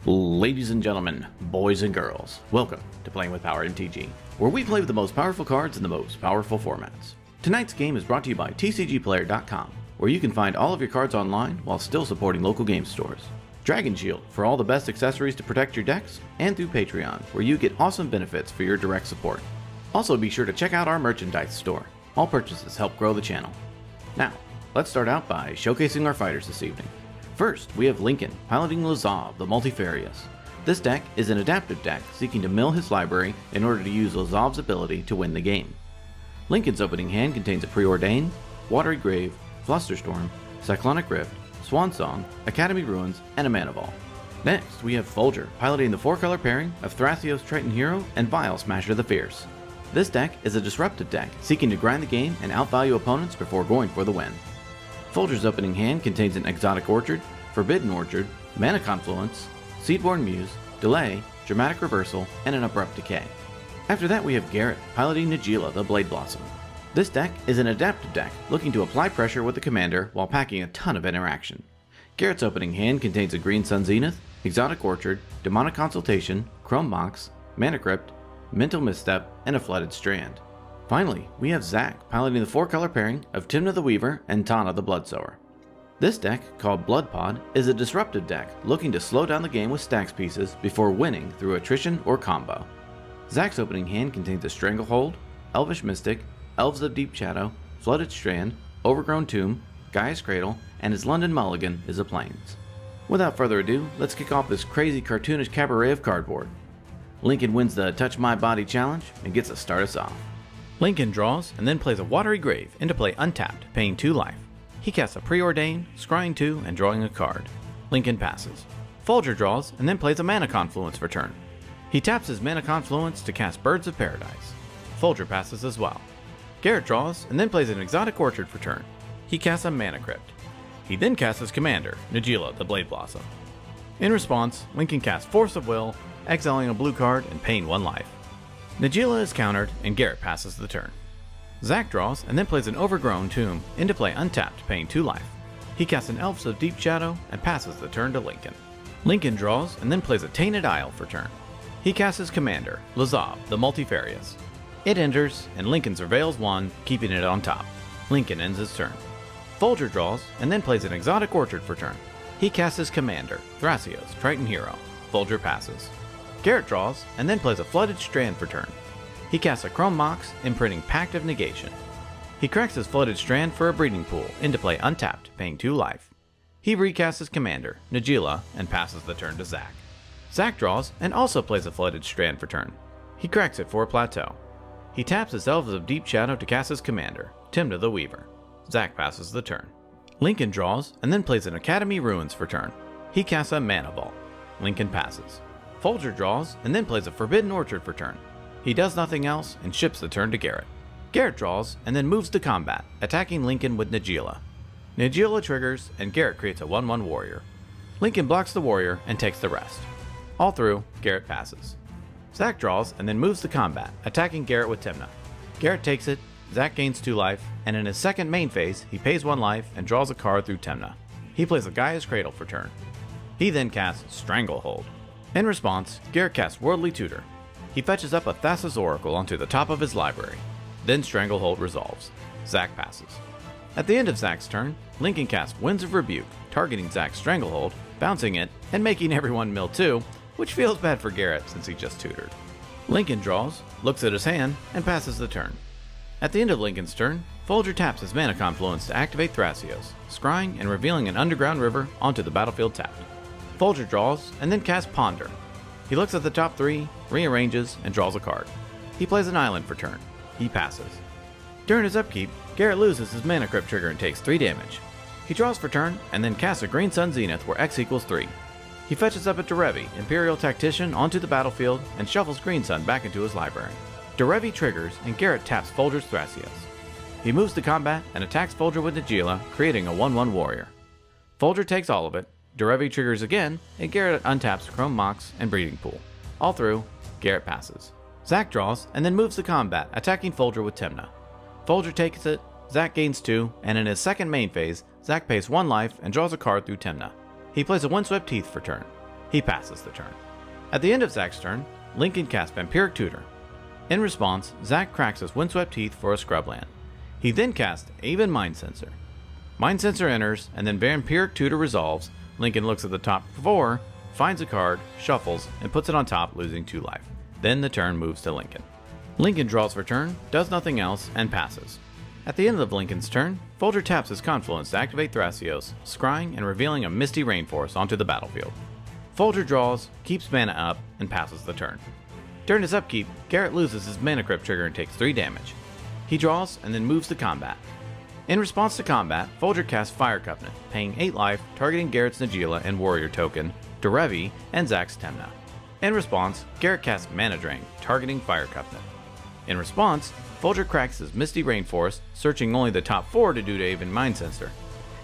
Ladies and gentlemen, boys and girls, welcome to Playing with Power MTG, where we play with the most powerful cards in the most powerful formats. Tonight's game is brought to you by TCGplayer.com, where you can find all of your cards online while still supporting local game stores. Dragon Shield for all the best accessories to protect your decks, and through Patreon, where you get awesome benefits for your direct support. Also be sure to check out our merchandise store. All purchases help grow the channel. Now, let's start out by showcasing our fighters this evening. First, we have Lincoln piloting Lazav, the Multifarious. This deck is an adaptive deck seeking to mill his library in order to use Lazav's ability to win the game. Lincoln's opening hand contains a Preordain, Watery Grave, Flusterstorm, Cyclonic Rift, Swansong, Academy Ruins, and a Mana Ball. Next, we have Folger piloting the 4-color pairing of Thrasios Triton Hero and Vial Smasher the Fierce. This deck is a disruptive deck seeking to grind the game and outvalue opponents before going for the win. Folger's opening hand contains an Exotic Orchard, Forbidden Orchard, Mana Confluence, Seedborn Muse, Delay, Dramatic Reversal, and an Abrupt Decay. After that we have Garrett piloting Najeela the Blade Blossom. This deck is an adaptive deck looking to apply pressure with the commander while packing a ton of interaction. Garrett's opening hand contains a Green Sun Zenith, Exotic Orchard, Demonic Consultation, Chrome Mox, Mana Crypt, Mental Misstep, and a Flooded Strand. Finally, we have Zach piloting the 4-color pairing of Tymna the Weaver and Tana the Bloodsower. This deck, called Blood Pod, is a disruptive deck looking to slow down the game with stacks pieces before winning through attrition or combo. Zach's opening hand contains a Stranglehold, Elvish Mystic, Elves of Deep Shadow, Flooded Strand, Overgrown Tomb, Gaia's Cradle, and his London Mulligan is a Plains. Without further ado, let's kick off this crazy cartoonish cabaret of cardboard. Lincoln wins the Touch My Body challenge and gets to start us off. Lincoln draws and then plays a Watery Grave into play untapped, paying 2 life. He casts a Preordain, scrying 2 and drawing a card. Lincoln passes. Folger draws and then plays a Mana Confluence for turn. He taps his Mana Confluence to cast Birds of Paradise. Folger passes as well. Garrett draws and then plays an Exotic Orchard for turn. He casts a Mana Crypt. He then casts his commander, Najeela the Blade Blossom. In response, Lincoln casts Force of Will, exiling a blue card and paying 1 life. Najeela is countered and Garrett passes the turn. Zach draws and then plays an Overgrown Tomb into play untapped, paying 2 life. He casts an Elves of Deep Shadow and passes the turn to Lincoln. Lincoln draws and then plays a Tainted Isle for turn. He casts his commander, Lazav, the Multifarious. It enters and Lincoln surveils 1, keeping it on top. Lincoln ends his turn. Folger draws and then plays an Exotic Orchard for turn. He casts his commander, Thrasios, Triton Hero. Folger passes. Garrett draws and then plays a Flooded Strand for turn. He casts a Chrome Mox, imprinting Pact of Negation. He cracks his Flooded Strand for a Breeding Pool into play untapped, paying 2 life. He recasts his commander, Najeela, and passes the turn to Zach. Zach draws and also plays a Flooded Strand for turn. He cracks it for a Plateau. He taps his Elves of Deep Shadow to cast his commander, Tymna the Weaver. Zach passes the turn. Lincoln draws and then plays an Academy Ruins for turn. He casts a Mana Ball. Lincoln passes. Folger draws and then plays a Forbidden Orchard for turn. He does nothing else and ships the turn to Garrett. Garrett draws and then moves to combat, attacking Lincoln with Najeela. Najeela triggers and Garrett creates a 1/1 warrior. Lincoln blocks the warrior and takes the rest. All through, Garrett passes. Zach draws and then moves to combat, attacking Garrett with Tymna. Garrett takes it, Zach gains 2 life, and in his second main phase, he pays 1 life and draws a card through Tymna. He plays a Gaia's Cradle for turn. He then casts Stranglehold. In response, Garrett casts Worldly Tutor. He fetches up a Thasos Oracle onto the top of his library. Then Stranglehold resolves. Zach passes. At the end of Zach's turn, Lincoln casts Winds of Rebuke, targeting Zach's Stranglehold, bouncing it, and making everyone mill 2, which feels bad for Garrett since he just tutored. Lincoln draws, looks at his hand, and passes the turn. At the end of Lincoln's turn, Folger taps his Mana Confluence to activate Thrasios, scrying and revealing an Underground River onto the battlefield tapped. Folger draws and then casts Ponder. He looks at the top 3, rearranges, and draws a card. He plays an island for turn. He passes. During his upkeep, Garrett loses his Mana Crypt trigger and takes 3 damage. He draws for turn and then casts a Green Sun Zenith where X equals 3. He fetches up a Derevi, Imperial Tactician, onto the battlefield and shuffles Green Sun back into his library. Derevi triggers and Garrett taps Folger's Thrasios. He moves to combat and attacks Folger with Najeela, creating a 1/1 warrior. Folger takes all of it. Derevi triggers again, and Garrett untaps Chrome Mox and Breeding Pool. All through, Garrett passes. Zach draws and then moves to combat, attacking Folger with Tymna. Folger takes it, Zach gains 2, and in his second main phase, Zach pays 1 life and draws a card through Tymna. He plays a Windswept Teeth for turn. He passes the turn. At the end of Zach's turn, Lincoln casts Vampiric Tutor. In response, Zach cracks his Windswept Heath for a scrubland. He then casts Aven Mind Sensor. Mind Sensor enters, and then Vampiric Tutor resolves. Lincoln looks at the top 4, finds a card, shuffles, and puts it on top, losing 2 life. Then the turn moves to Lincoln. Lincoln draws for turn, does nothing else, and passes. At the end of Lincoln's turn, Folger taps his Confluence to activate Thrasios, scrying and revealing a Misty Rainforest onto the battlefield. Folger draws, keeps mana up, and passes the turn. During his upkeep, Garrett loses his Mana Crypt trigger and takes 3 damage. He draws and then moves to combat. In response to combat, Folger casts Fire Covenant, paying 8 life, targeting Garrett's Najeela and Warrior token, Derevi, and Zach's Tymna. In response, Garrett casts Mana Drain, targeting Fire Covenant. In response, Folger cracks his Misty Rainforest, searching only the top 4 to do to Aven Mind Sensor.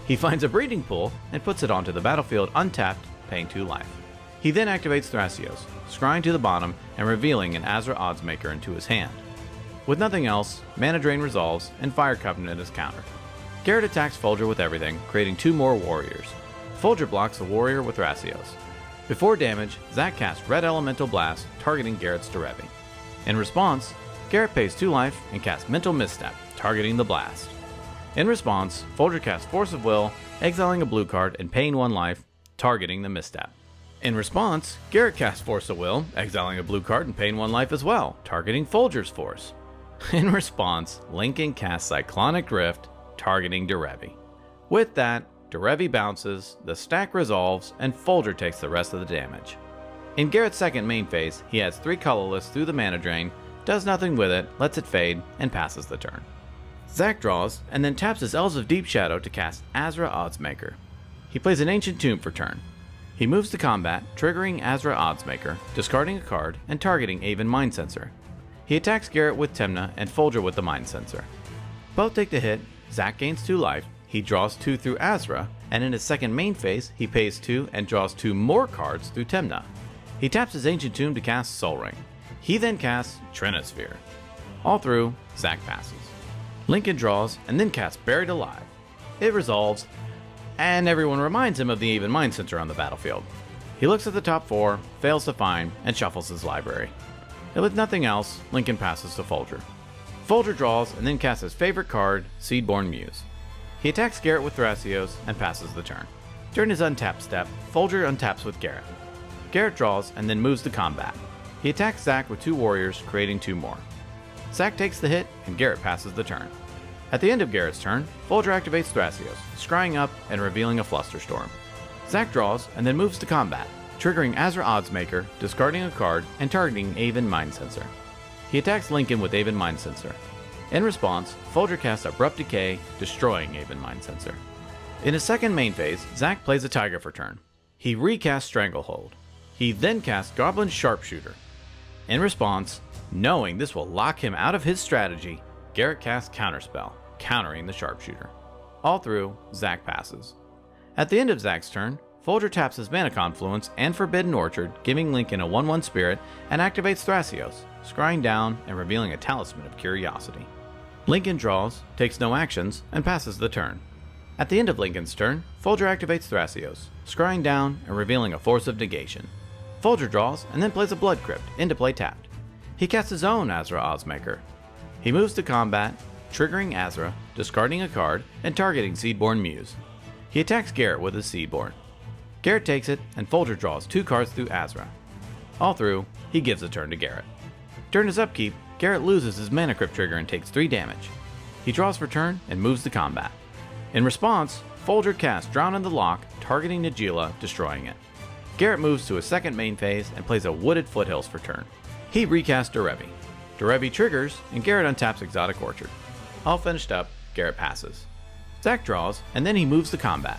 He finds a Breeding Pool and puts it onto the battlefield untapped, paying 2 life. He then activates Thrasios, scrying to the bottom and revealing an Azra Oddsmaker into his hand. With nothing else, Mana Drain resolves and Fire Covenant is countered. Garrett attacks Folger with everything, creating 2 more warriors. Folger blocks the warrior with Thrasios. Before damage, Zach casts Red Elemental Blast, targeting Garrett's Derevi. In response, Garrett pays 2 life and casts Mental Misstep, targeting the blast. In response, Folger casts Force of Will, exiling a blue card and paying 1 life, targeting the misstep. In response, Garrett casts Force of Will, exiling a blue card and paying 1 life as well, targeting Folger's Force. In response, Lincoln casts Cyclonic Rift, targeting Derevi. With that, Derevi bounces, the stack resolves, and Folger takes the rest of the damage. In Garrett's second main phase, he adds 3 colorless through the Mana Drain, does nothing with it, lets it fade, and passes the turn. Zach draws, and then taps his Elves of Deep Shadow to cast Azra Oddsmaker. He plays an Ancient Tomb for turn. He moves to combat, triggering Azra Oddsmaker, discarding a card, and targeting Aven Mind Sensor. He attacks Garrett with Tymna and Folger with the Mind Sensor. Both take the hit, Zach gains 2 life, he draws 2 through Azra, and in his second main phase, he pays 2 and draws 2 more cards through Tymna. He taps his Ancient Tomb to cast Soul Ring. He then casts Trinosphere. All through, Zach passes. Lincoln draws and then casts Buried Alive. It resolves, and everyone reminds him of the Aven Mind Sensor on the battlefield. He looks at the top 4, fails to find, and shuffles his library. And with nothing else, Lincoln passes to Folger. Folger draws and then casts his favorite card, Seedborn Muse. He attacks Garrett with Thrasios and passes the turn. During his untap step, Folger untaps with Garrett. Garrett draws and then moves to combat. He attacks Zach with 2 warriors, creating 2 more. Zach takes the hit, and Garrett passes the turn. At the end of Garrett's turn, Folger activates Thrasios, scrying up and revealing a Flusterstorm. Zach draws and then moves to combat, triggering Azra Oddsmaker, discarding a card, and targeting Aven Mind Sensor. He attacks Lincoln with Aven Mind Sensor. In response, Folger casts Abrupt Decay, destroying Aven Mind Sensor. In his second main phase, Zach plays a Tiger for turn. He recasts Stranglehold. He then casts Goblin Sharpshooter. In response, knowing this will lock him out of his strategy, Garrett casts Counterspell, countering the Sharpshooter. All through, Zach passes. At the end of Zach's turn, Folger taps his Mana Confluence and Forbidden Orchard, giving Lincoln a 1/1 spirit, and activates Thrasios, scrying down and revealing a Talisman of Curiosity. Lincoln draws, takes no actions, and passes the turn. At the end of Lincoln's turn, Folger activates Thrasios, scrying down and revealing a Force of Negation. Folger draws and then plays a Blood Crypt, into play tapped. He casts his own Azra Oddsmaker. He moves to combat, triggering Azra, discarding a card, and targeting Seedborn Muse. He attacks Garrett with his Seedborn. Garrett takes it, and Folger draws 2 cards through Azra. All through, he gives the turn to Garrett. During his upkeep, Garrett loses his Mana Crypt trigger and takes 3 damage. He draws for turn and moves to combat. In response, Folger casts Drown in the Loch, targeting Najeela, destroying it. Garrett moves to his second main phase and plays a Wooded Foothills for turn. He recasts Derevi. Derevi triggers, and Garrett untaps Exotic Orchard. All finished up, Garrett passes. Zach draws, and then he moves to combat.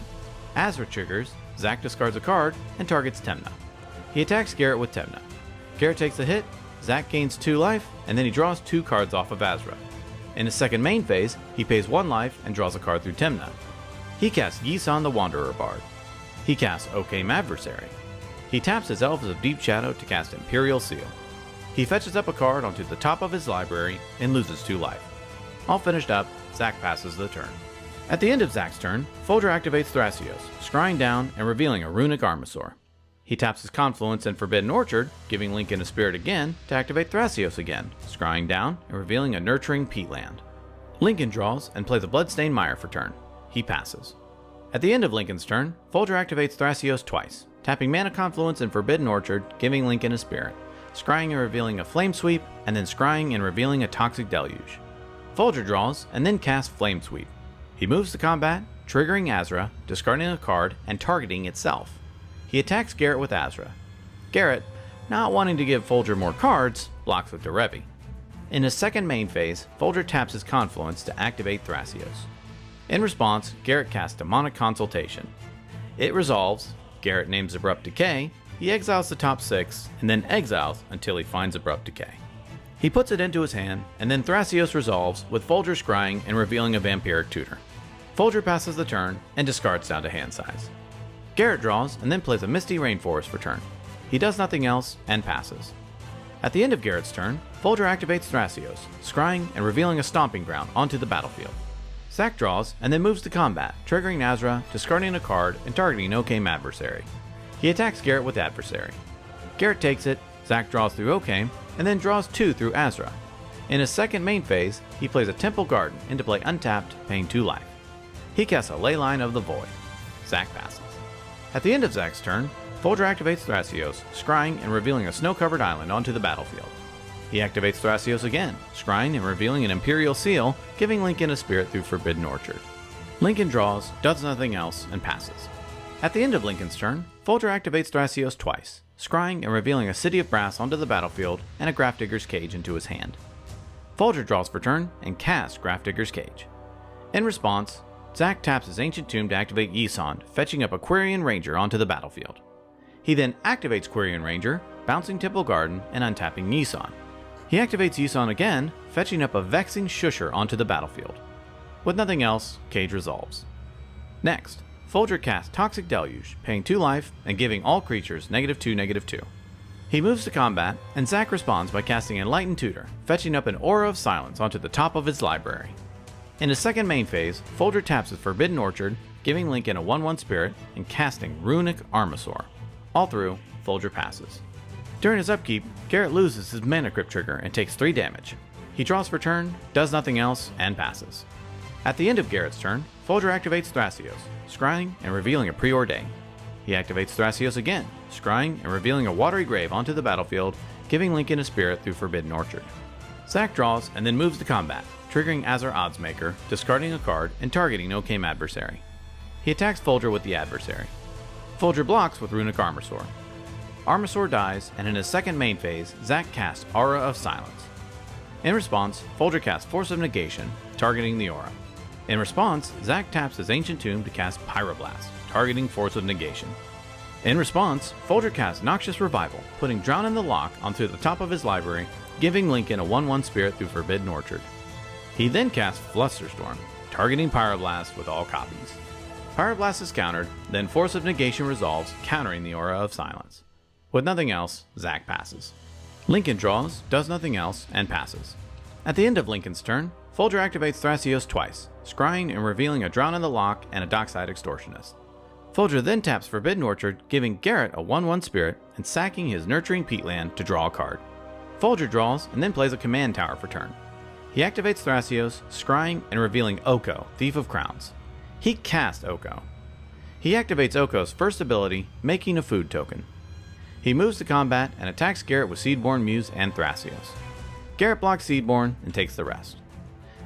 Azra triggers, Zach discards a card, and targets Tymna. He attacks Garrett with Tymna. Garrett takes a hit, Zach gains 2 life, and then he draws 2 cards off of Azra. In his second main phase, he pays 1 life and draws a card through Tymna. He casts Yisan the Wanderer Bard. He casts Occam Adversary. He taps his Elves of Deep Shadow to cast Imperial Seal. He fetches up a card onto the top of his library and loses 2 life. All finished up, Zach passes the turn. At the end of Zach's turn, Folger activates Thrasios, scrying down and revealing a Runic Armasaur. He taps his Confluence and Forbidden Orchard, giving Lincoln a Spirit again to activate Thrasios again, scrying down and revealing a Nurturing Peatland. Lincoln draws and plays a Bloodstained Mire for turn. He passes. At the end of Lincoln's turn, Folger activates Thrasios twice, tapping Mana Confluence and Forbidden Orchard, giving Lincoln a Spirit, scrying and revealing a Flame Sweep, and then scrying and revealing a Toxic Deluge. Folger draws and then casts Flame Sweep. He moves to combat, triggering Azra, discarding a card, and targeting itself. He attacks Garrett with Azra. Garrett, not wanting to give Folger more cards, blocks with Derevi. In his second main phase, Folger taps his Confluence to activate Thrasios. In response, Garrett casts Demonic Consultation. It resolves, Garrett names Abrupt Decay, he exiles the top 6, and then exiles until he finds Abrupt Decay. He puts it into his hand, and then Thrasios resolves with Folger scrying and revealing a Vampiric Tutor. Folger passes the turn and discards down to hand size. Garrett draws and then plays a Misty Rainforest for turn. He does nothing else and passes. At the end of Garrett's turn, Folger activates Thrasios, scrying and revealing a Stomping Ground onto the battlefield. Zach draws and then moves to combat, triggering Azra, discarding a card, and targeting Okame Adversary. He attacks Garrett with Adversary. Garrett takes it, Zach draws through Okame, and then draws 2 through Azra. In his second main phase, he plays a Temple Garden into play untapped, paying 2 life. He casts a Leyline of the Void. Zach passes. At the end of Zach's turn, Folger activates Thrasios, scrying and revealing a snow-covered island onto the battlefield. He activates Thrasios again, scrying and revealing an Imperial Seal, giving Lincoln a Spirit through Forbidden Orchard. Lincoln draws, does nothing else, and passes. At the end of Lincoln's turn, Folger activates Thrasios twice, scrying and revealing a City of Brass onto the battlefield and a Grafdigger's Cage into his hand. Folger draws for turn and casts Grafdigger's Cage. In response, Zach taps his Ancient Tomb to activate Yisand, fetching up a Quirion Ranger onto the battlefield. He then activates Quirion Ranger, bouncing Temple Garden and untapping Yisand. He activates Yisand again, fetching up a Vexing Shusher onto the battlefield. With nothing else, Cage resolves. Next, Folger casts Toxic Deluge, paying 2 life and giving all creatures -2/-2. He moves to combat, and Zach responds by casting Enlightened Tutor, fetching up an Aura of Silence onto the top of his library. In his second main phase, Folger taps his Forbidden Orchard, giving Lincoln a 1/1 Spirit and casting Runic Armasaur. All through, Folger passes. During his upkeep, Garrett loses his Mana Crypt trigger and takes 3 damage. He draws for turn, does nothing else, and passes. At the end of Garrett's turn, Folger activates Thrasios, scrying and revealing a Preordain. He activates Thrasios again, scrying and revealing a Watery Grave onto the battlefield, giving Lincoln a Spirit through Forbidden Orchard. Zach draws and then moves to combat, triggering Azar Oddsmaker, discarding a card, and targeting Okame Adversary. He attacks Folger with the Adversary. Folger blocks with Runic Armasaur. Armasaur dies, and in his second main phase, Zach casts Aura of Silence. In response, Folger casts Force of Negation, targeting the Aura. In response, Zach taps his Ancient Tomb to cast Pyroblast, targeting Force of Negation. In response, Folger casts Noxious Revival, putting Drown in the Lock onto the top of his library, giving Lincoln a 1/1 Spirit through Forbidden Orchard. He then casts Flusterstorm, targeting Pyroblast with all copies. Pyroblast is countered, then Force of Negation resolves, countering the Aura of Silence. With nothing else, Zach passes. Lincoln draws, does nothing else, and passes. At the end of Lincoln's turn, Folger activates Thrasios twice, scrying and revealing a Drown in the Lock and a Dockside Extortionist. Folger then taps Forbidden Orchard, giving Garrett a 1/1 Spirit and sacking his Nurturing Peatland to draw a card. Folger draws and then plays a Command Tower for turn. He activates Thrasios, scrying and revealing Oko, Thief of Crowns. He casts Oko. He activates Oko's first ability, making a food token. He moves to combat and attacks Garrett with Seedborn Muse and Thrasios. Garrett blocks Seedborn and takes the rest.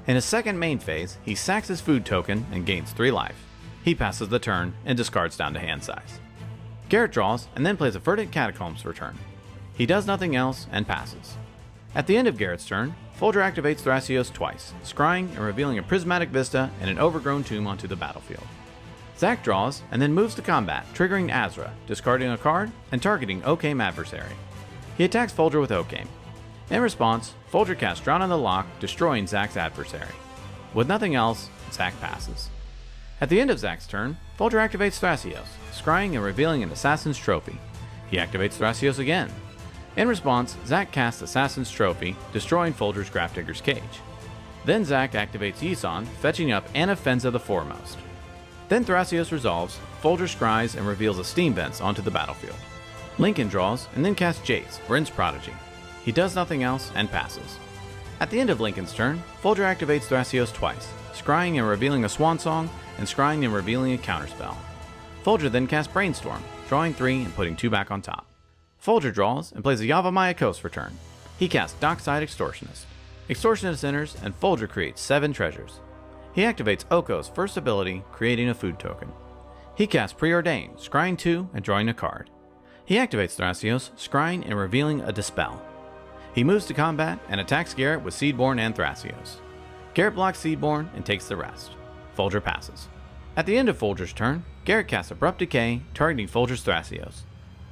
In his second main phase, he sacks his food token and gains 3 life. He passes the turn and discards down to hand size. Garrett draws and then plays a Verdant Catacombs for turn. He does nothing else and passes. At the end of Garrett's turn, Folger activates Thrasios twice, scrying and revealing a Prismatic Vista and an Overgrown Tomb onto the battlefield. Zach draws and then moves to combat, triggering Azra, discarding a card, and targeting Okame Adversary. He attacks Folger with Okame. In response, Folger casts Drown in the Lock, destroying Zach's adversary. With nothing else, Zach passes. At the end of Zach's turn, Folger activates Thrasios, scrying and revealing an Assassin's Trophy. He activates Thrasios again. In response, Zach casts Assassin's Trophy, destroying Folger's Grafdigger's Cage. Then Zach activates Yisand, fetching up Anna Fenza the Foremost. Then Thrasios resolves, Folger scries and reveals a Steam Vents onto the battlefield. Lincoln draws and then casts Jace, Bryn's Prodigy. He does nothing else and passes. At the end of Lincoln's turn, Folger activates Thrasios twice, scrying and revealing a Swan Song, and scrying and revealing a counterspell. Folger then casts Brainstorm, drawing 3 and putting 2 back on top. Folger draws and plays a Yavimaya Coast for turn. He casts Dockside Extortionist. Extortionist enters and Folger creates 7 treasures. He activates Oko's first ability, creating a food token. He casts Preordain, scrying 2 and drawing a card. He activates Thrasios, scrying and revealing a Dispel. He moves to combat and attacks Garrett with Seedborn and Thrasios. Garrett blocks Seedborn and takes the rest. Folger passes. At the end of Folger's turn, Garrett casts Abrupt Decay, targeting Folger's Thrasios.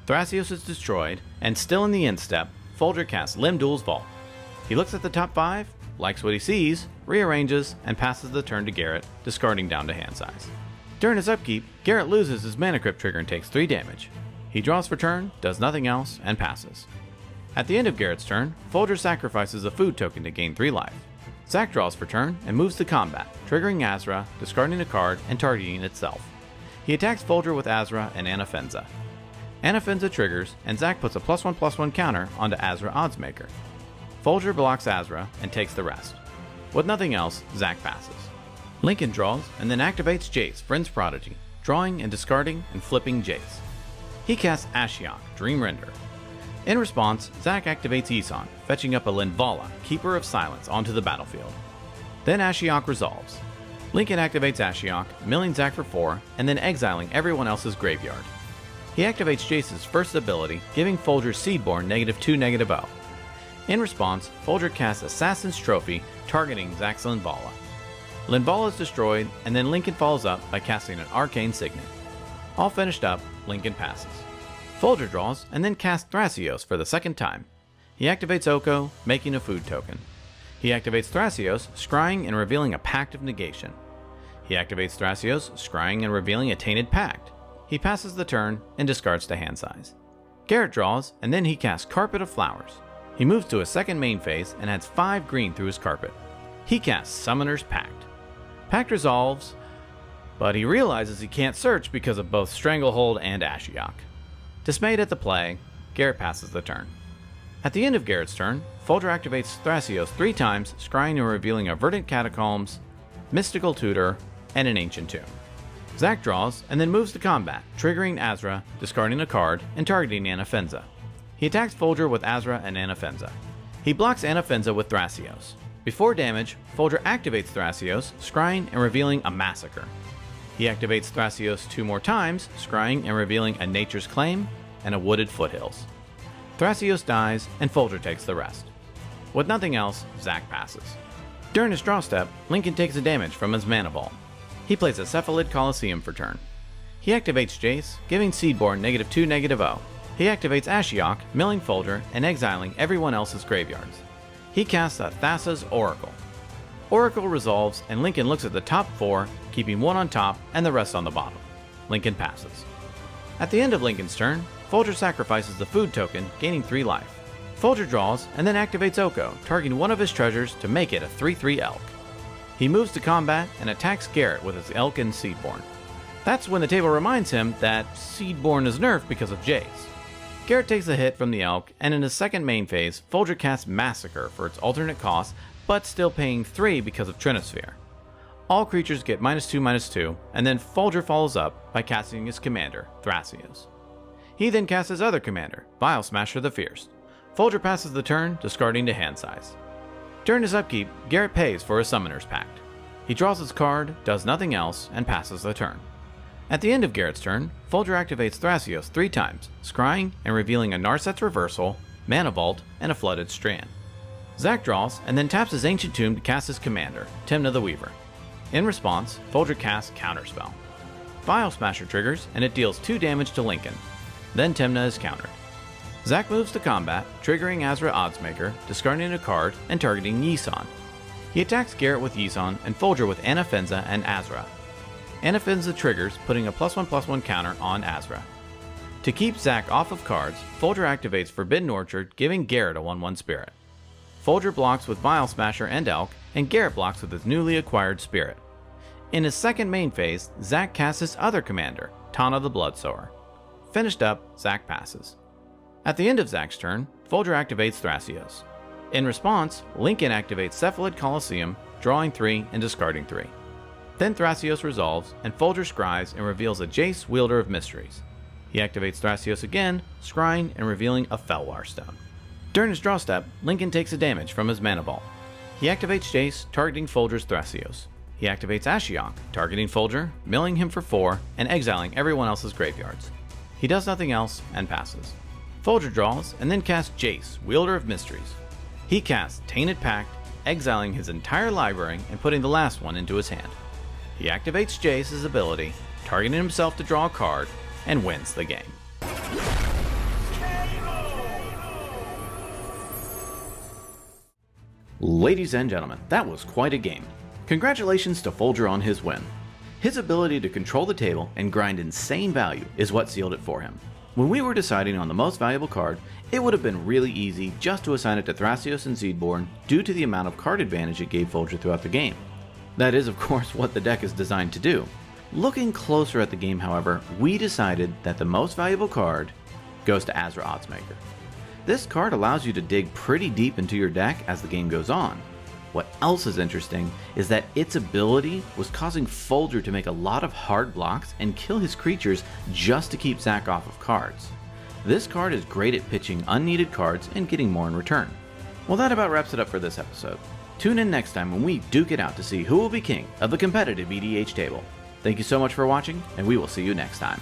Thrasios is destroyed, and still in the end step, Folger casts Limdul's Vault. He looks at the top 5, likes what he sees, rearranges, and passes the turn to Garrett, discarding down to hand size. During his upkeep, Garrett loses his Mana Crypt trigger and takes 3 damage. He draws for turn, does nothing else, and passes. At the end of Garrett's turn, Folger sacrifices a food token to gain 3 life. Zack draws for turn and moves to combat, triggering Azra, discarding a card, and targeting itself. He attacks Folger with Azra and Anafenza. Anafenza triggers, and Zack puts a +1/+1 counter onto Azra Oddsmaker. Folger blocks Azra and takes the rest. With nothing else, Zack passes. Lincoln draws and then activates Jace, Bryn's Prodigy, drawing and discarding and flipping Jace. He casts Ashiok, Dream Render. In response, Zack activates Isan, fetching up a Linvala, Keeper of Silence, onto the battlefield. Then Ashiok resolves. Lincoln activates Ashiok, milling Zack for 4, and then exiling everyone else's graveyard. He activates Jace's first ability, giving Folger Seedborn -2/-0. In response, Folger casts Assassin's Trophy, targeting Zack's Linvala. Linvala is destroyed, and then Lincoln follows up by casting an Arcane Signet. All finished up, Lincoln passes. Folger draws and then casts Thrasios for the second time. He activates Oko, making a food token. He activates Thrasios, scrying and revealing a Pact of Negation. He activates Thrasios, scrying and revealing a Tainted Pact. He passes the turn and discards to hand size. Garrett draws and then he casts Carpet of Flowers. He moves to his second main phase and adds 5 green through his carpet. He casts Summoner's Pact. Pact resolves, but he realizes he can't search because of both Stranglehold and Ashiok. Dismayed at the play, Garrett passes the turn. At the end of Garrett's turn, Folger activates Thrasios 3 times, scrying and revealing a Verdant Catacombs, Mystical Tutor, and an Ancient Tomb. Zack draws and then moves to combat, triggering Azra, discarding a card, and targeting Anafenza. He attacks Folger with Azra and Anafenza. He blocks Anafenza with Thrasios. Before damage, Folger activates Thrasios, scrying and revealing a Massacre. He activates Thrasios 2 more times, scrying and revealing a Nature's Claim and a Wooded Foothills. Thrasios dies, and Folger takes the rest. With nothing else, Zack passes. During his draw step, Lincoln takes a damage from his Mana Vault. He plays a Cephalid Coliseum for turn. He activates Jace, giving Seedborn -2/-0. He activates Ashiok, milling Folger, and exiling everyone else's graveyards. He casts a Thassa's Oracle. Oracle resolves, and Lincoln looks at the top 4, keeping 1 on top and the rest on the bottom. Lincoln passes. At the end of Lincoln's turn, Folger sacrifices the food token, gaining 3 life. Folger draws and then activates Oko, targeting one of his treasures to make it a 3/3 Elk. He moves to combat and attacks Garrett with his Elk and Seedborn. That's when the table reminds him that Seedborn is nerfed because of Jace. Garrett takes a hit from the Elk, and in his second main phase, Folger casts Massacre for its alternate cost, but still paying 3 because of Trinosphere. All creatures get -2/-2, and then Folger follows up by casting his commander, Thrasios. He then casts his other commander, Vial Smasher the Fierce. Folger passes the turn, discarding to hand size. During his upkeep, Garrett pays for his Summoner's Pact. He draws his card, does nothing else, and passes the turn. At the end of Garrett's turn, Folger activates Thrasios 3 times, scrying and revealing a Narset's Reversal, Mana Vault, and a Flooded Strand. Zack draws and then taps his Ancient Tomb to cast his commander, Tymna the Weaver. In response, Folger casts Counterspell. Vial Smasher triggers and it deals 2 damage to Lincoln. Then Tymna is countered. Zack moves to combat, triggering Azra Oddsmaker, discarding a card, and targeting Yisan. He attacks Garrett with Yisan and Folger with Anafenza and Azra. Anafenza triggers, putting a +1/+1 counter on Azra. To keep Zack off of cards, Folger activates Forbidden Orchard, giving Garrett a 1/1 Spirit. Folger blocks with Vial Smasher and Elk, and Garrett blocks with his newly acquired Spirit. In his second main phase, Zack casts his other commander, Tana the Bloodsower. Finished up, Zack passes. At the end of Zack's turn, Folger activates Thrasios. In response, Lincoln activates Cephalid Colosseum, drawing 3 and discarding 3. Then Thrasios resolves, and Folger scries and reveals a Jace, Wielder of Mysteries. He activates Thrasios again, scrying and revealing a Felwar Stone. During his draw step, Lincoln takes a damage from his Mana Ball. He activates Jace, targeting Folger's Thrasios. He activates Ashiok, targeting Folger, milling him for 4, and exiling everyone else's graveyards. He does nothing else, and passes. Folger draws, and then casts Jace, Wielder of Mysteries. He casts Tainted Pact, exiling his entire library and putting the last one into his hand. He activates Jace's ability, targeting himself to draw a card, and wins the game. Ladies and gentlemen, that was quite a game. Congratulations to Folger on his win. His ability to control the table and grind insane value is what sealed it for him. When we were deciding on the most valuable card, it would have been really easy just to assign it to Thrasios and Seedborn due to the amount of card advantage it gave Folger throughout the game. That is, of course, what the deck is designed to do. Looking closer at the game, however, we decided that the most valuable card goes to Azra Oddsmaker. This card allows you to dig pretty deep into your deck as the game goes on. What else is interesting is that its ability was causing Folger to make a lot of hard blocks and kill his creatures just to keep Zack off of cards. This card is great at pitching unneeded cards and getting more in return. Well, that about wraps it up for this episode. Tune in next time when we duke it out to see who will be king of the competitive EDH table. Thank you so much for watching, and we will see you next time.